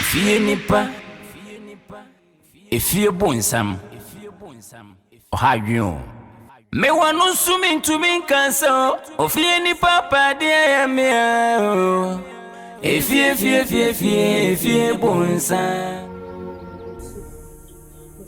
Efie nipa Efie Bonsam Ohadwon me wanu sumi ntumi kanso ofie nipa pade ayame Efie Bonsam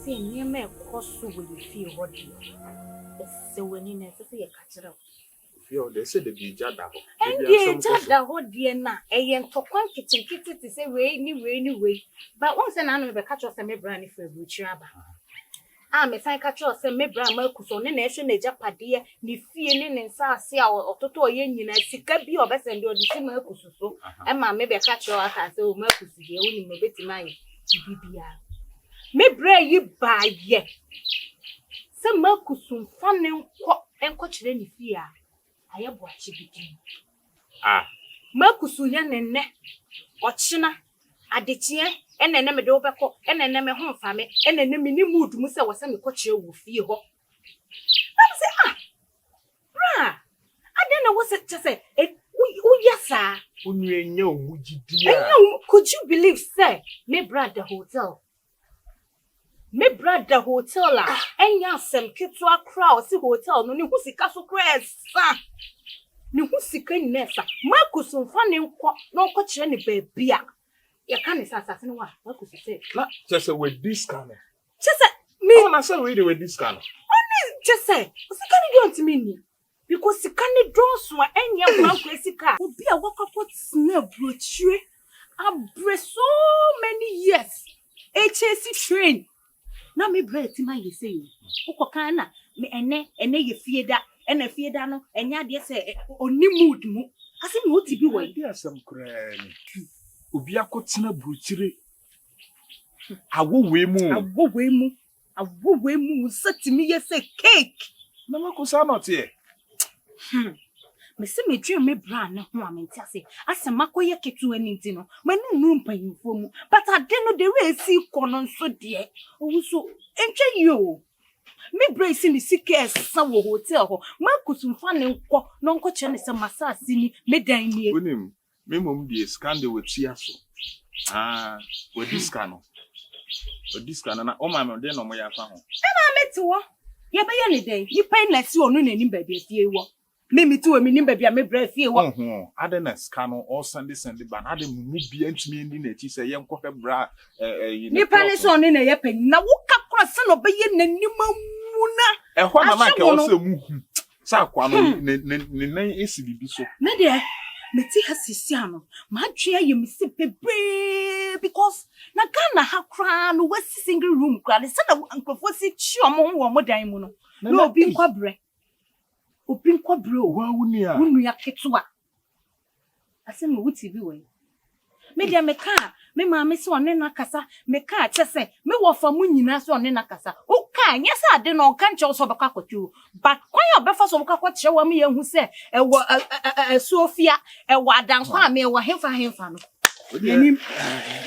se nyeme koso we fie hodi se wani na se ye kachira fie they say the bija da ho and jada hodi na eye ntokwan kitinkiti ti se we ni but once na no be kacho se me bra ni fa buchi aba me san kacho se me bra ma kuso ne na ehwe na japade ni fie ne nsa ase a ototo oye nyina sika bi obesende odi si ma kususo e ma me be kacho aka se o ma kusiye woni me betima ye bibia me bra yi ba ye se ma kusumfa ne enko kire ni fie a aye bo achi bidin ma kusu ya nenne ochina adechie enene me de obekọ enene me ho mfa me enene me ni mood mu se wo se me kọ kire wo fie ho na se bra ade na wo se chese wo yasa unu enya omugidi a could you believe say me brother hotel la enya sem ketu akra o si hotel no ni hu sika so kra esa ni hu sika nesa makusumfa ne nkọ no nkọ kire ne baabia ya kan ni sasa se no wa makususe na just we this kind just me na say we dey with this kind only just say sika ni don't mean ni because sika ni don so enya franco sika obi a wakakọ tsna brochire abre so many years HAC train na me bread ti ma ye say ukokan na me ene ye fieda ena fieda no enya de se oni mood mu ase me oti bi wai dia sam krani obi akotsena bruchire awowe mu sati mi ye say cake na makosa not here me se me dream me bra na ho amenti ase makoye ketu ani nti no manu nu mpanyimfo mu but ade no de we si kono nso de owu so entwe yo me bra si ni sika sa wo hotel ho makusumfa ne nkọ no nkọ che ne se masasi ni me dan ni onim me mom die scandal we tia so we this kind na o ma me de no mo ya fa ho e ma metiwo ye be ye ne den ni pen na si onu nanim ba bia fie wo me tu we nim ba bia me bra fie wo ade na scandal all sunday ban ade mu bia ntimi ndi na chi se ye nkọ fe bra ni pen so onu na ye pen na wo kakra se no be ye nanim mu na ho na na ke wo se mu sa kwa no ne nan esi bibi so me de meti hasisi ano ma dwe aye mi se pebre because na Ghana ha kra no wasi single room kra le sada ankofo si chi omo dan mu no na obi nkwabre o wa wuni a wunu ya ketua ase me wuti bi we me dia me ka me ma me se one na kasa me ka chese me wo fa mu nyina se one na kasa o ka nya sa ade no ka nche so beka kwatu but kwan ya obefa so beka kwache wa me yehu se e wo Sofia e wo adankwa me wo hemfa no nim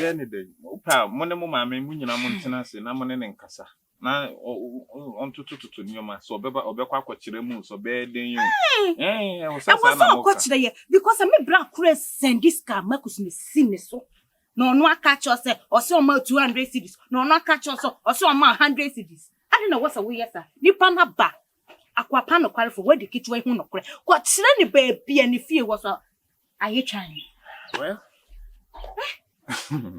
den opa mo ne mo ma me mu nyina mo ntena se na mo ne nkasa na ontutututu nyoma so obekwa kwachire mu so be den yo o sasa na mo kwachire ye because me bra kure send this car makus me sin so no aka cho se o se o ma 200 cedis no aka cho so o se o ma 100 cedis ade na wasa we yesa nipa na ba akwapa no kware for we de kitwa hu no kure kwachire ni ba bia ni fie wo so aye twan well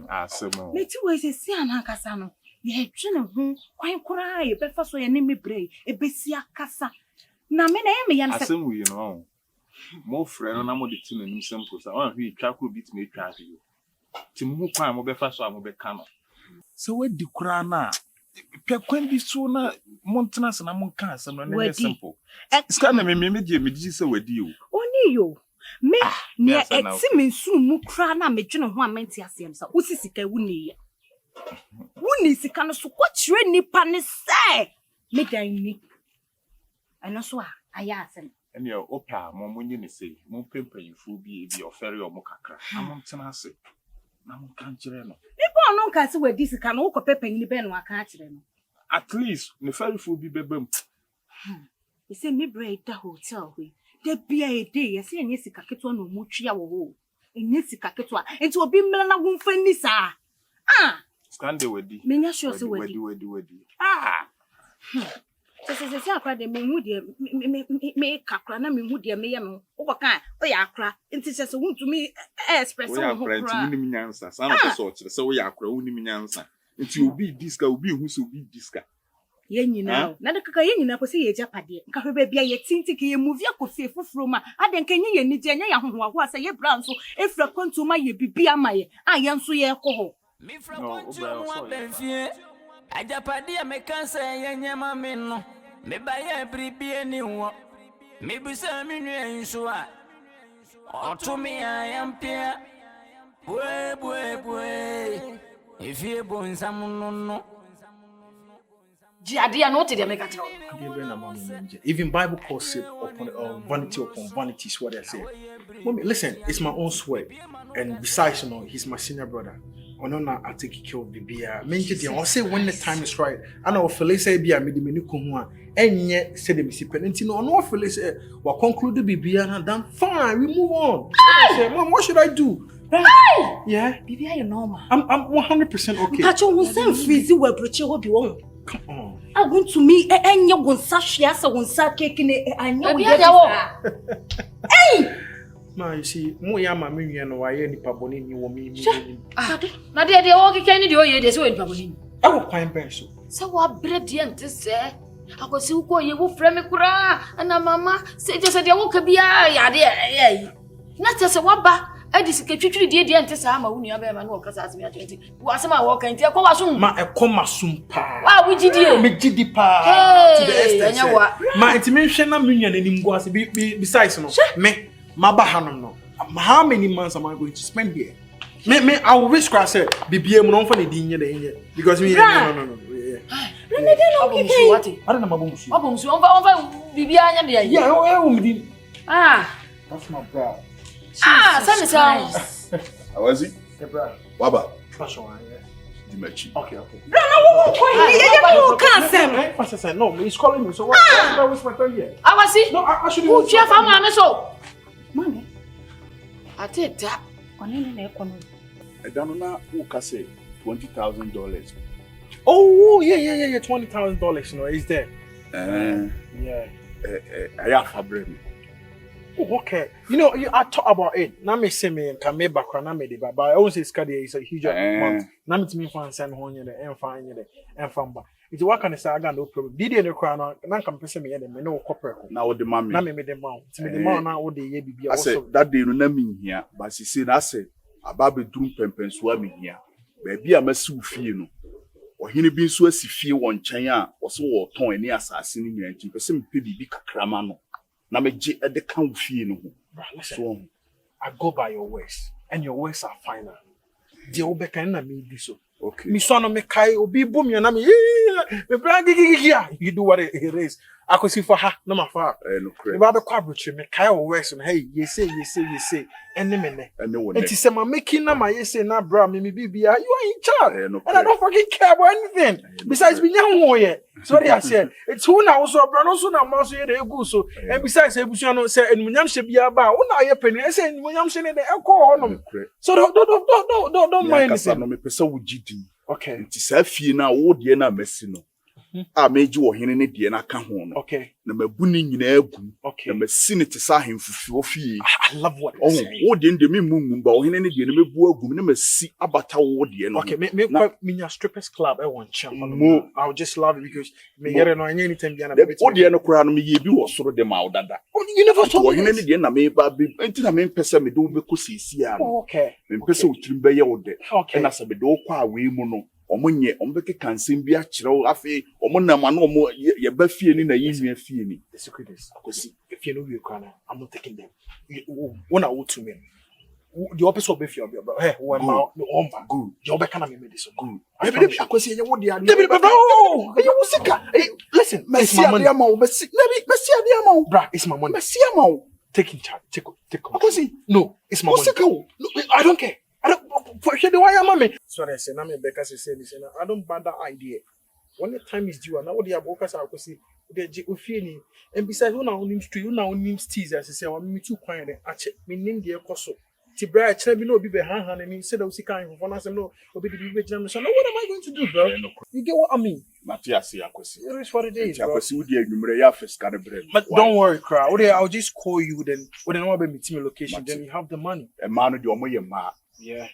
asemo me ti we se si anakasa no ye twene hu kwan kura ye befa so ye ne me brei e besi akasa na me na ye me yan se asemu you know mo frɛ no na mo de ti no nim sempo sa wan hwi twa kro bit me twa ayo ti mo kwan mo befa so a mo beka no so we di kura na pe kwan bi so na mo ntena se na mo kan asem no ne sempo ska na me di se wadi o oni yo me ne eti me nsu mu kura na me dwene ho amenti asem sa usisika wuni sika no so kwachire nipa ne se me dan ni ana so aya asem ene opa mo munyi ne sei mo pempanyifo bi ofere o mo kakra na mo ntena ase na mo kan kire no nipa no nka se wadi sika no wo pepanyi be no aka kire no at least ne ferifo bi bebam e se me bread da hotel we de bia e de ye se enye sika keto no mu twia wo ho enye sika keto a enti obi mmela na wo mfa ni saa Ah. Scande wedi. Menya sure say wedi. Ah. Se akra de me hu de me kakra na me hu de me yem. Wo kan o ya akra. Nti se wuntumi express wo ho kra. Nti nim nyansa. Sa na so o kire se wo ya akra wo nim nyansa. Nti obi diska obi hu se obi diska. Ye nyina na de kaka ye nyina ko se ye japade nka hwe ba bia ye tinti ke ye movie akofie foforo ma ade nka nye ye ni je nya ya hoho se ye bra nso efra kontuma ye bibia ma ye a ye nso ye ko ho mi fra kontuma benfie ajapade ya mekansa ye nyama me no me ba ye bribie ni wo me bisa mi nua nso a otumi ayampia bwe Efie Bonsam no Jiadia no te de make tell. Even Bible calls it vanity upon vanity is what I say. Mommy, listen, it's my own sweat. And besides, you know, he's my senior brother. Onona I take care of Bibia. Mention the I'll say when the time is right. I know Felice Bia made the menu kumwa. And yet said the Missy Penantino, no Felice will conclude the Bibia and then fine, we move on. I say, Mom, what should I do? Hey! Yeah. Bibia you normal. I'm 100% okay. Catch on some freezy we broche wo bi won. Come on. I want to me enye wonsa hwea se wonsa cake ne anya wo Hey! Ma, you see, mo ya ma me nwe no wa ye nipa boni ni wo mi. Na de wo keke ni de o ye de se wo nipa boni. I will find ben so. Se wa bre de ente se. Akosi wo ye wo frɛ me kura ana mama se je se de wo ka bia ya de na te se wa ba adi sike twitwiri de ente sa ma wo nua ba ma na wo kasa asemi a 20 wo asema wo kan ti e ko wa so ma e ko masum pa wa wo gidie me gidi pa to the extent ma intimi hwe na me nua nanim go ase besides no me ma ba hanom no how many months am I going to spend here me I will risk say bibie mu no for the din nye because me no me dey no kike what I don't know mabumsu mabumsu on fa bibie anya de yeah o me din that's my bro. Send it out. How was it? Yeah, bro. Waba. Fashion one, yeah. Dimachi. Okay. Bro, no, you can't say. Pastor, no, he's calling me. So what was my turn here? I was it. No, I should be. Who chef am so? Mommy. I did that. Onene na ekono. I don't know who can say $20,000. Oh, yeah. $20,000, you know, is there? Yeah. I have a brain. Oh, okay. You know, I talk about it. Now me say me can make background na me dey but I always say Scadi is a huge amount. Now me to me fan send hon ye dey enfan ye dey enfan ba. It what can say aga no problem. Did you no cry na can person me ye dey me no corporate. Na wo de mama. Na me dey ma. Ti me dey ma na wo dey ye bibia also. I say that day no na me hia, but she say na say aba be drum pempen so me hia. Ba bia masi wo fie no. Ohene bi nso asi fie won nkyɛn a wo so wo ton ani asase ni nyina nti pese me pe bibi kakrama no. Na me je e de kan fie no ho. So I go by your words and your words are final. The obeka na me do so. Okay. Me so no me kai obi bum me na me brag you do what it is. I could see for her no ma fa. No credit. If I be kwabutri me kai your words and hey you say and me. And it is my making na my say na bra me bibia you are in charge. No and I don't fucking care about anything. Besides me nyan ho ye. So they are saying it's who now so bra no so na ma so ye dey go so and besides ebusu no say enmunyam hye bia ba wo na ye pani say enmunyam hye ne dey ekọ honom. So don't mind anything. No me pesa wo gidi. Okay. Nti sa fie na wo de na masi no. A meji wo hene ne de na ka ho no. Okay. Na mabu ni nyina agu. Okay. Na masi ne te sa hemfufi wo fie. I love what you say. Wo de me mumu ba wo hene ne de na mebu agu na masi abata wo de no. Okay, me strippers club I want champ. I'll just love it because me here no anytime be na be. Wo de no kura no me ye bi wo soro de ma wo dada. You never told me. Wo hene ne de na me ba bi enti na me pese me do be ko sisi a no. Okay. Me pese wo tirim be ye wo de. Okay. Na se be do kwa we mu no. Omonye ombeke kansem bi a kyerɛw afi omonam na omo ye ba fie ni na yinua fie ni. The secret is akosi if you know you can I'm not taking them. When I would to me. The opposite of fie bro. Hey, when my omba good. The obe kana me this good. Baby akosi ye wo dia. Baby oh, you musika. Listen, Messi ade ma wo Messi ade ma wo. Bra, it's my money. Messi ma wo. Take in charge. Take akosi. No, it's my money. No, I don't care. I don't for sure the why am me. Sorry, I say na me Becca say this and I don't bad that idea. When the time is due and now the abokas are go see the ofini and besides who now name street who now name steez as I say I me too quiet and check me name the koso. Tibra, Chubby, no, be behind, and he said, "Oh, she can't for us, no, or be the German. So, what am I going to do, bro? You get what I mean? Matthias, I question. It is what it is. I question you, you first got a bread. But don't worry, crowd. Okay, I'll just call you then. When I want to meet me location, then you have the money. A man of your money, ma. Yeah.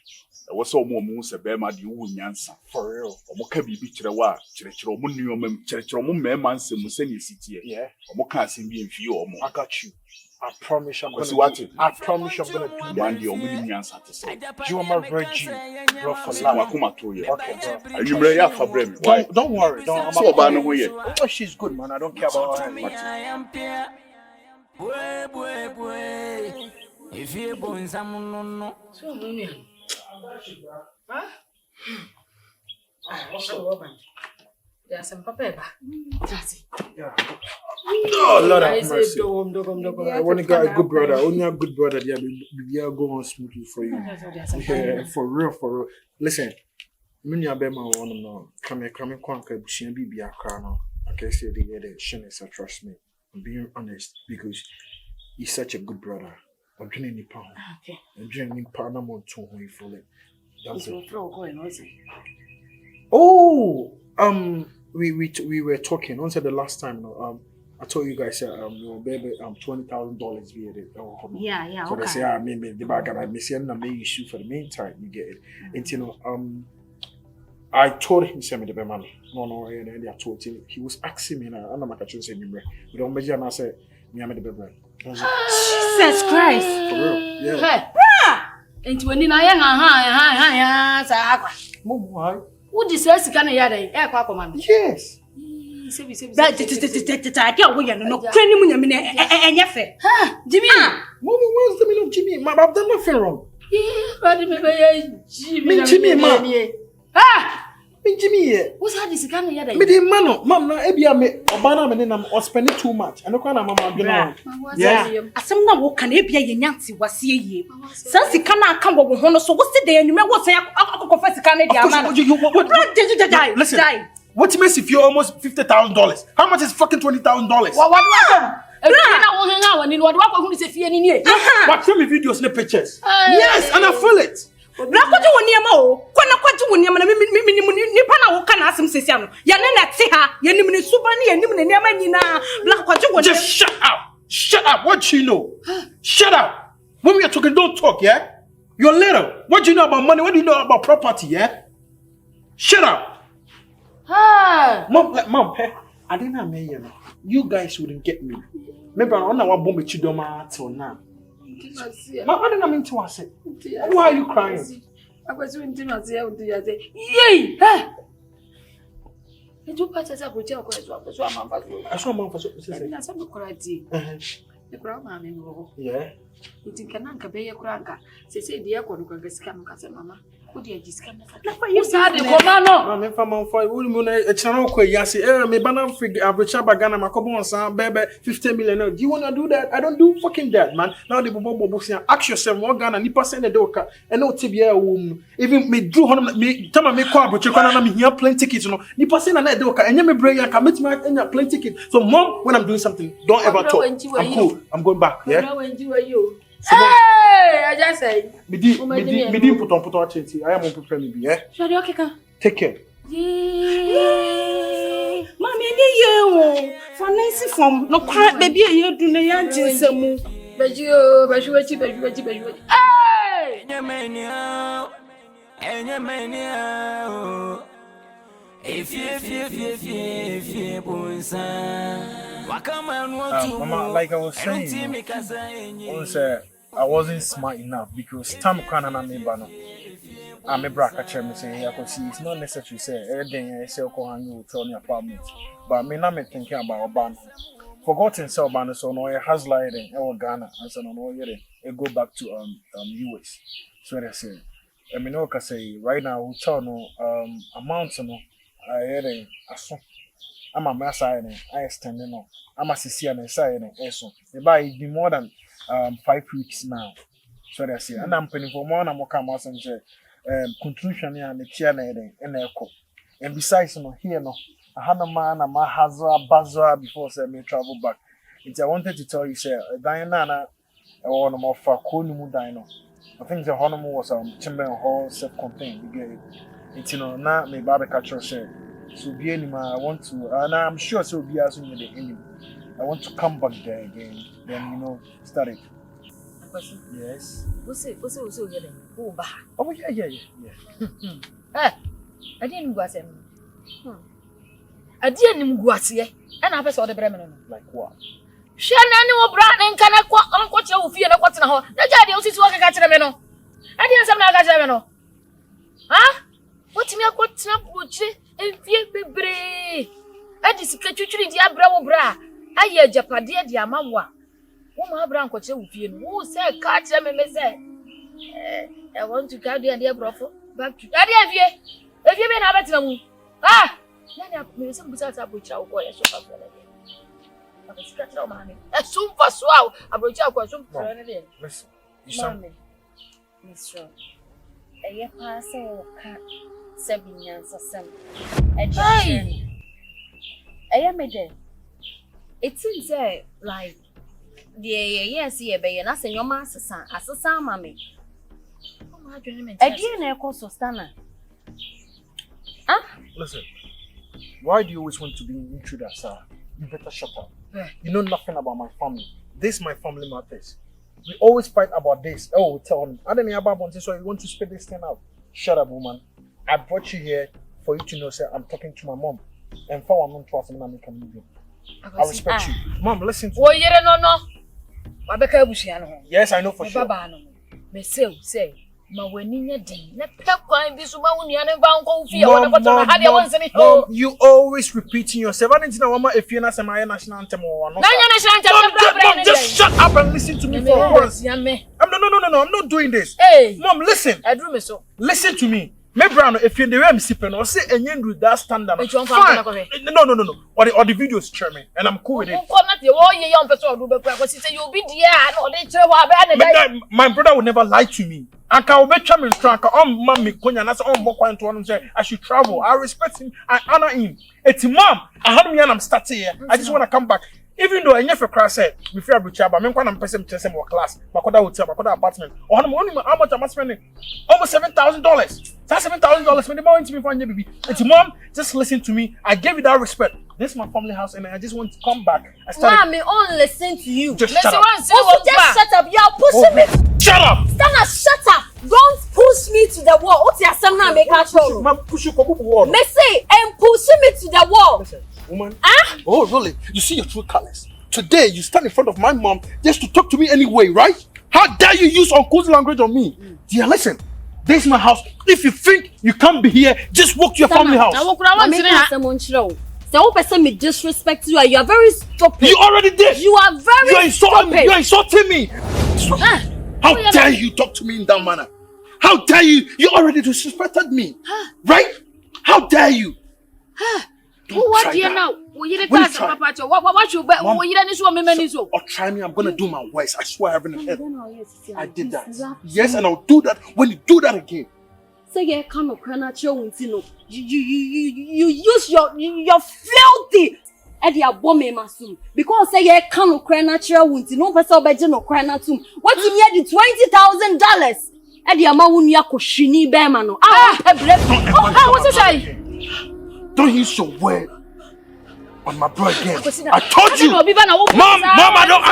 There was so more moons a bear, my dear answer. For real. Or more can be beach wa, church or moon, church or moon, man, some Museni city. Yeah. Or more can't see me in few or more. I got you. I promise I'm What's gonna what do it? I promise I'm gonna do One day or million answer to say. You are my virgin, bro. For Now I life. come at you. Okay, bro. Are you ready for them? Why? Don't worry. Don't. I'm So about bad no way. Oh, she's good, man. I don't care about her. Efie Bonsam no. So money. Huh? There's some papa. Yeah. Oh, Lord have mercy. I I want to get a good brother. Only a good brother. Yeah, we'll go on smoothly for you. Yeah, for real. Listen, many of them are one no. Come conquer. She be a car now. Okay, say the shine. Trust me. I'm being honest because he's such a good brother. I'm doing any pound. Okay. I'm doing any pound. I'm on 2 for it. That's it. Oh, we were talking. Once the last time, I told you guys, your baby, $20,000 via it. Yeah, So okay. they say, maybe the bag and I miss you, and I may issue for the meantime. You get it. And you know, I told him send me the money. No, and then I told him he was asking me now. I'm not catching saying me. We don't measure and I said, me I'm the baby. Jesus Christ. For real, yeah. Hey, into when I am Mom, why? who deserves to come here? Eh, Quack, man. Yes. That I can't wait. No, training when you're in your face. Jimmy. Mom, what's the meaning of Jimmy? I've done nothing wrong. Jimmy, me Jimmy, what's that? This kind of here? me the man, mom, now Ebia me Obana me name or spending too much. I know kind of mama gonna. Yeah. Asem na wo kan e bia ye nyanti wase ye. San sika na aka wo ho no so wo se de anwume wo se akokofo sika na dia man. What? Listen. What makes if you're almost $50,000? How much is fucking $20,000? What? What? Show me videos and pictures. Yes, and I feel it. Na kwaji woni ama o. Kwana kwaji woni ama na nipa na wo kan asem sesia no. Ya ne na te ha, ya nim ni suba ne ya nim ne niama nyina. Black kwaji woni. Just shut up. Shut up. What do you know? Shut up. When we are talking, don't talk, yeah? You're little. What do you know about money? What do you know about property, yeah? Shut up. Mom, I didn't know me, you guys wouldn't get me. Maybe I don't know what bomb it you do till now. Mom, I didn't mean to ask it. Why are you crying? I was doing dinner. Yay! You purchase a hotel. I saw mom for yeah. You think Kanaka be a cranker? Say, dear, Mama. You said the commando. I'm from for a channel. Yes, me banana figure. I've reached Bagana, Bonsam, baby, 50 million. Do you want to do that? I don't do fucking that, man. Now the Bobo books ask yourself, what Ghana, Nipa send the doka, and no TBA womb. Even me drew on me, tell me, but you're going to here plane tickets, you know. Nipa send a doka, and you may bring a commit my plane ticket. So, mom, when I'm doing something, don't ever talk. I'm cool. I'm going back. Yeah. Hey, I just say. Me didn't put on chinty. I am on prepare me, yeah? Take care. Mommy, you for nice from no cry, baby, you do the young some. But you, hey! Efie Bonsam. Mama, like I was saying, I wasn't smart enough because time can and me I'm a bracket chairman saying, I could see it's not necessary to say everything I say, you tell me apartment. But me not thinking about Obama. Forgotten so Obama, so no, it has lied in Ghana, and so no, it go back to US. So they say, I mean, I can say right now, we tell no amounts no, I hear a song. I'm a master, I extend no. I'm a CC and side and so. It be more than 5 weeks now. So they say, and I'm paying for more and more come out and say, conclusion and the chair and echo. And besides, no, here no, I had a man and my hazard bazaar before say me travel back. It's I wanted to tell you, say, Diana, or no more for Konimu Dino. I think the honeymoon was chamber hall self-contained. You get it. It's now my barber catcher said. So be anima, I want to, and I'm sure so be as in the enemy. I want to come back there again. Then start it. Yes. What's it getting? Oh yeah. I didn't go at him. I didn't go at ye, and I saw the Bremen. Like what? Shannon or Brand and can I quote your fear of what's in a hole? The daddy is walking at Remeno. I didn't say I got Remeno. Huh? What's me a quote snap wood? Efie bebre. Adi sika twitwiri dia bra wo bra. Aye japade dia mawa. Wo ma bra nkoche wo fie no. Wo say ka kire me say. I want to carry dia brofo back to. Adi Efie. Efie be na betina mu. Ah! Nani me say busa ta bocha wo ko ye so fa fele. Aba sika tira o ma me. E so fa so a abrocha ko so fere ne de. Listen. You sound Mr. Eye pa se o ka Sabinyansa Sam. Hey! I am a day. It seems like yes, be an as in your master's son, as a son, mammy. I didn't call Stunna. Listen. Why do you always want to be an intruder, sir? You better shut up. You know nothing about my family. This my family matters. We always fight about this. Oh, tell me. I don't know about this, so you want to spit this thing out. Shut up, woman. I brought you here for you to know, sir, I'm talking to my mom. And for one to ask me, I can leave you. I respect you. Mom, listen to me. Oh, you don't know. Yes, I know for sure. Me say, ma weni nyedi. Ne pekwan bi so ma woni ane ba nko fie wona ko to ha de won sene. Mom, you always repeating yourself. I didn't know mama Efie na say my national anthem or no. Mom, just shut up and listen to me for once. No, I'm not doing this. Hey. Mom, listen. I do me so. Listen to me. Me brano if you the way I'm sipping or say enyen with that standard. Fine. No. Or the video is charming and I'm cool with it. My brother would never lie to me. And can be charming strong. Mommy konya na say mbokwa into one say I should travel. I respect him. I honor him. It's mom. I had me and I'm starting here. I just want to come back. Even though I never crash said, we fear Bucha, but I'm going to person to more class, Makoda hotel, Makoda apartment. Or how much am I spending? Almost $7,000. That's $7,000 when they want to me for a baby. It's mom, just listen to me. I gave you that respect. This is my family house, and I just want to come back. Mommy, only listen to you. Just shut up. Just shut up. You're pushing me. Shut up. Stunna, shut up. Don't push me to the wall. What's your son now? Make a show. Mom, push you to the wall. Me say, and pushing me to the wall. Listen, woman. Oh, really? You see your true colors. Today, you stand in front of my mom just to talk to me anyway, right? How dare you use uncouth language on me? Dear, listen. This is my house. If you think you can't be here, just walk to your family house. The person me disrespect you. You are very stupid. You already did. You are very stupid. You are insulting me. How dare you talk to me in that manner? How dare you? You already disrespected me. Right? How dare you? Don't try that. Or try me, I'm going to do my worst. I swear heaven and earth. I did that. Yes, and I'll do that when you do that again. Say you can't you use your filthy and your bomb masum because say you can't cry natural wounds no person obey no cry natum what you need $20,000 and your ma won yakoshini be ma no what you say? Don't use your word on my bro again. I told you. Mom, I don't.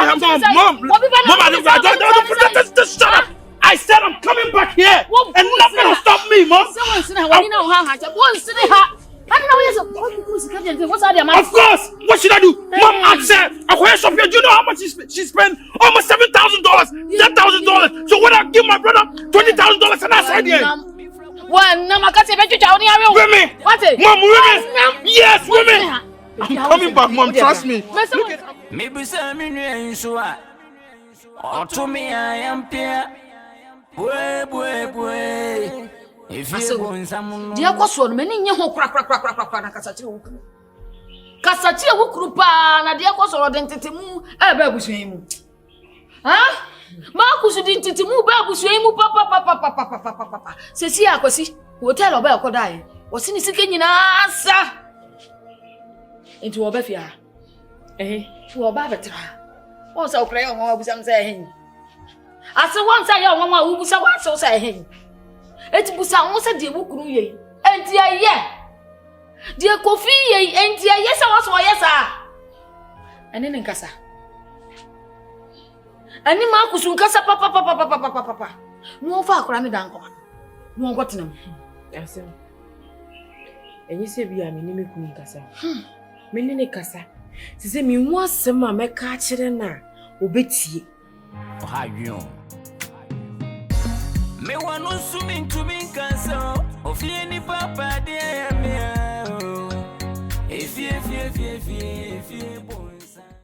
Just shut up. I said I'm coming back here, and nothing will stop me, Mom. Of course. What should I do? Mom, I said, do you know how much she spent? Almost $7,000, $10,000. So when I give my brother $20,000, and I said, yeah. Women. Mom, women. Yes, women. I'm coming back, Mom. Trust me. Maybe some in to me, I am here. Boy. If you want some, dear Cosson, many young crack na Cassati Wukrupa, and dear Cosson identity move, a babu's name. Huh? Marcus identity move, babu's name, papa. Says here, Cossy, will tell about Kodai. Was in his again in answer into a befia. To a babatra. Also, crayon, what was I'm saying. Ase wan say ya won wo busa wa so say hen. Eti busa won say de wukuru ye. Enti aye. De kofi ye enti aye say wo so ye sa. Ene ne nkasa. Ani ma kusu nkasa papa. No fa akora me dan ko. No ngotena. Asem. Enyi se bia me ni me kun nkasa. Me ni ne kasa. Sise mi hu asem a meka a kire na obetie. Ohayun. Me wanu sumi to me cancer. Ofie ni papa de me. Efie.